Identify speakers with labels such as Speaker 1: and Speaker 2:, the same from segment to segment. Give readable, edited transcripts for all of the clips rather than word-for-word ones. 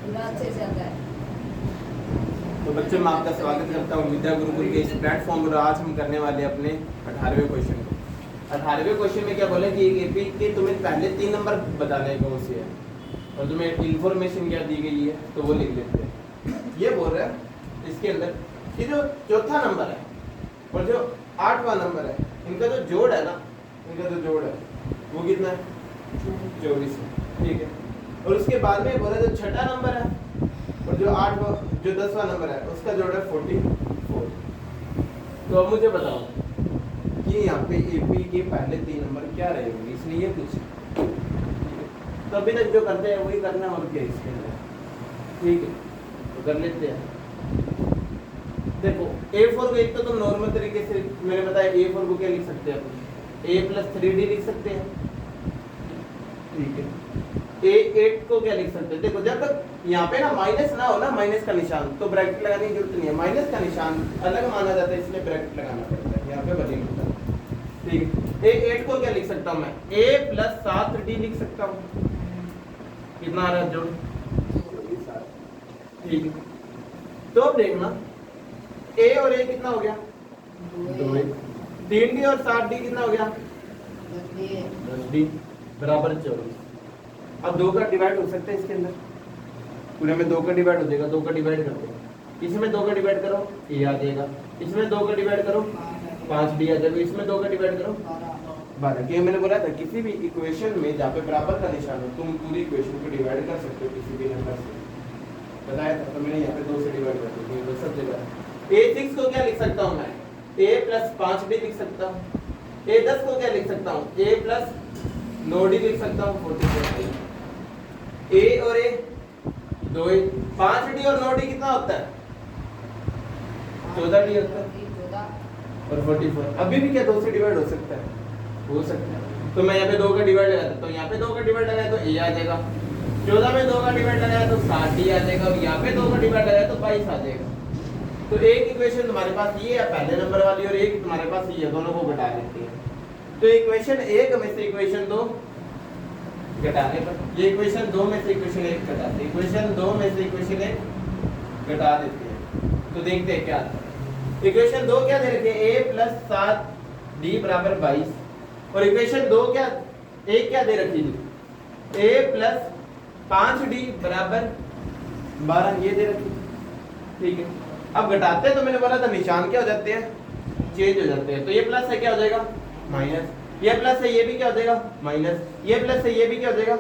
Speaker 1: अच्छे से आता है।
Speaker 2: तो बच्चों मैं आपका स्वागत करता हूँ विद्या गुरुकुल के इस प्लेटफॉर्म पर। आज हम करने वाले अपने 18वें क्वेश्चन को। 18वें क्वेश्चन में क्या बोले कि एक एपी के तुम्हें पहले 3 नंबर बताने हैं कौन से है और तुम्हें इंफॉर्मेशन क्या दी गई है तो वो लिख लेते हैं। ये बोल रहा है इसके अंदर कि जो चौथा नंबर है और जो 8वां नंबर है इनका जो जोड़ है ना, इनका जो जोड़ है वो कितना है? 24 है। ठीक है। और उसके बाद में बोला जो छठा नंबर है और जो 10वां नंबर है उसका जोड़ है 44। तो अब मुझे बताओ कि यहाँ पे एपी के पहले 3 नंबर क्या रहे होंगे, इसलिए ये पूछा। तो अभी तक जो करते हैं वही करना और क्या इसके अंदर। ठीक है, तो कर लेते हैं। देखो A4 को एक तो तुम नॉर्मल तरीके से मैंने बताया A4 को क्या लिख सकते हैं अपन, A + 3D लिख सकते हैं। ठीक है। A8 को क्या लिख सकते हैं? देखो जब तक यहाँ पे ना माइनस ना हो ना, माइनस का निशान, तो ब्रैकेट लगाने की जरूरत नहीं है। माइनस का निशान अलग माना जाता है इसलिए ब्रैकेट लगाना पड़ता है, यहाँ पे बदल होता है। ठीक है। A8 को क्या लिख सकता हूँ मैं? A + 7D लिख सकता हूँ। कितना आ रहा है जोड़? ठीक है। तो अब देखना A और A कितना हो गया? 2A। 3D और 7D कितना हो गया? 10D बराबर 24। अब 2 का डिवाइड हो सकता है इसके अंदर, पूरे में 2 का डिवाइड हो जाएगा। 2 का डिवाइड करते हैं, इसमें 2 का डिवाइड करो A आ जाएगा, इसमें 2 का डिवाइड करो 5D आ जाएगा, इसमें 2 का डिवाइड करो 12। क्योंकि मैंने बोला था किसी भी इक्वेशन में जहाँ पे बराबर का निशान हो तुम पूरी इक्वेशन को डिवाइड कर सकते हो किसी भी नंबर से, बताया था। तो मैंने यहाँ पे 2 से डिवाइड कर दिया तो सब जगह। A6 को क्या लिख सकता हूँ मैं? A + 5D लिख सकता हूँ। A10 को क्या लिख सकता हूँ? A + 9D लिख सकता हूँ 44। A और A 2A। 5D और 9D कितना होता है? 14D होता है और 44। अभी भी क्या 2 से डिवाइड हो सकता है? हो सकता है। तो मैं यहाँ पे 2 का डिवाइड लगाता तो यहाँ पे 2 का डिवाइड लगाया तो A आ जाएगा। 14 में 2 का डिवाइड लगाया तो 7D आ जाएगा और यहाँ पे 2 का डिवाइड लगाया तो 22 आ जाएगा। तो एक इक्वेशन तुम्हारे पास ये है पहले नंबर वाली और एक तुम्हारे पास ये है, दोनों को घटा लेते हैं। तो इक्वेशन 1 में से इक्वेशन 2 घटाने पर, ये इक्वेशन 2 में से इक्वेशन 1 घटाते हैं, इक्वेशन 2 में से इक्वेशन 1 घटा देते हैं। तो देखते हैं क्या आता है। इक्वेशन 2 क्या दे रखी है? A + 7D = 22 और इक्वेशन 2 क्या 1 क्या दे रखी है? A + 5D = 12 ये दे रखी। ठीक है। अब घटाते हैं तो मैंने बोला था निशान क्या हो जाते हैं? चेंज हो जाते हैं। तो ये प्लस है क्या हो जाएगा? माइनस। ये प्लस है ये भी क्या हो जाएगा? माइनस। ये प्लस है ये भी क्या हो जाएगा?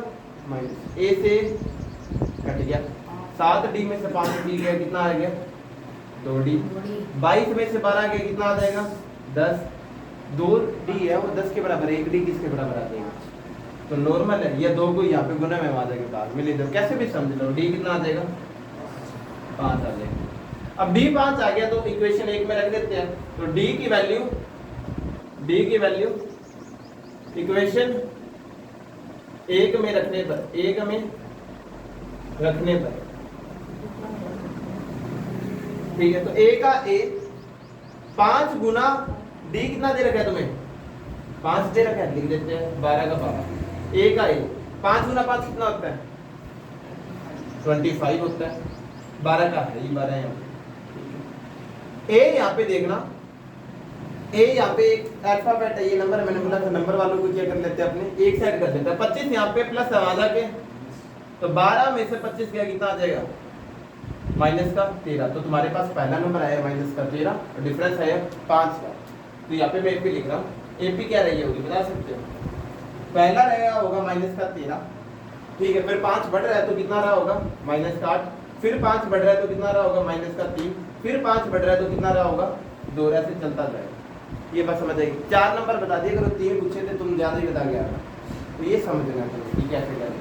Speaker 2: माइनस। A से कट गया, 7D में से 5D गया, कितना आ गया? 2D। 22 में से 12 गया, कितना आ जाएगा? 10। 2D है वो 10 के बराबर है, 1D किसके बराबर आ जाएगा? तो नॉर्मल है, ये 2 को यहाँ पे गुना में आ जाएगा, बाद में ले दो, कैसे भी समझ लो। D कितना आ जाएगा? 5 आ जाएगा। अब D 5 आ गया तो इक्वेशन 1 में रख देते हैं। तो D की वैल्यू इक्वेशन 1 में रखने पर, ठीक है। तो A का A 5 गुना D कितना दे रखा है तुम्हें? 5 दे रखा है, लिख देते हैं 12 का 12। A का A 5 गुना 5 कितना होता है? 25 होता है। 12 का है, ये 12 है। A यहाँ पे देखना, A यहाँ पे एक अल्फाबेट है, ये नंबर है। मैंने बोला था नंबर वालों को क्या कर लेते हैं अपने एक साइड कर देते हैं। 25 यहाँ पे प्लस आधा के, तो 12 में से 25 गया, कितना आ जाएगा? माइनस का 13। तो तुम्हारे पास पहला नंबर आया माइनस का 13 और डिफरेंस आया 5 का। तो यहाँ पे मैं AP लिख रहा हूँ। AP क्या रही होगी बता सकते हो? पहला रहेगा होगा माइनस का 13। ठीक है। फिर 5 बढ़ रहा है तो कितना रहा होगा? माइनस का 8। फिर 5 बढ़ रहा है तो कितना रहा होगा? माइनस का 3। फिर 5 बढ़ रहा है तो कितना रहा होगा? 2। ऐसे चलता जाएगा। ये बस समझ आएगी। 4 नंबर बता दिए, अगर 3 पूछे थे तुम ज्यादा ही बता गया था। तो ये समझना चाहिए कि कैसे करें।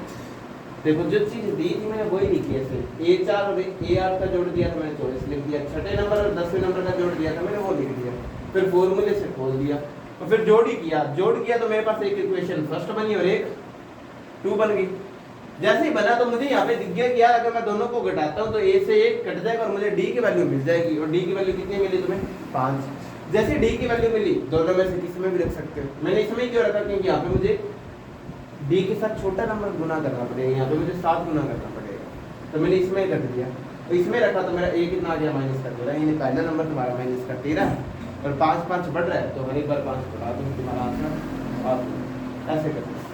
Speaker 2: देखो जो चीज दी थी मैंने वही लिखी है। A4 और A8 का जोड़ दिया था मैंने 24 लिख दिया। छठे नंबर और 10वें नंबर का जोड़ दिया था मैंने, वो लिख दिया। फिर फॉर्मूले से खोल दिया और फिर जोड़ ही किया। जोड़ किया तो मेरे पास एक इक्वेशन फर्स्ट बनी और एक 2 बन गई। जैसे ही बना तो मुझे यहाँ पे दिख गया कि यार अगर मैं दोनों को घटाता हूँ तो A से 1 कट जाएगा और मुझे D की वैल्यू मिल जाएगी। और D की वैल्यू कितनी मिली तुम्हें? 5। जैसे D की वैल्यू मिली, दोनों में से किसी में भी रख सकते हो। मैंने इसमें क्यों रखा? क्योंकि यहाँ पे मुझे D के साथ छोटा नंबर गुना करना पड़ेगा, यहाँ पे मुझे 7 गुना करना पड़ेगा। तो मैंने इसमें कर दिया, तो इसमें रखा तो मेरा ए कितना आ गया माइनस कर दे रहा है, यानी पहला नंबर तुम्हारा माइनस कर 13 और 5 5 बढ़ रहा है तो हर एक बार 5 बढ़ा दूँ तुम्हारा आंसर। और ऐसे करते हैं।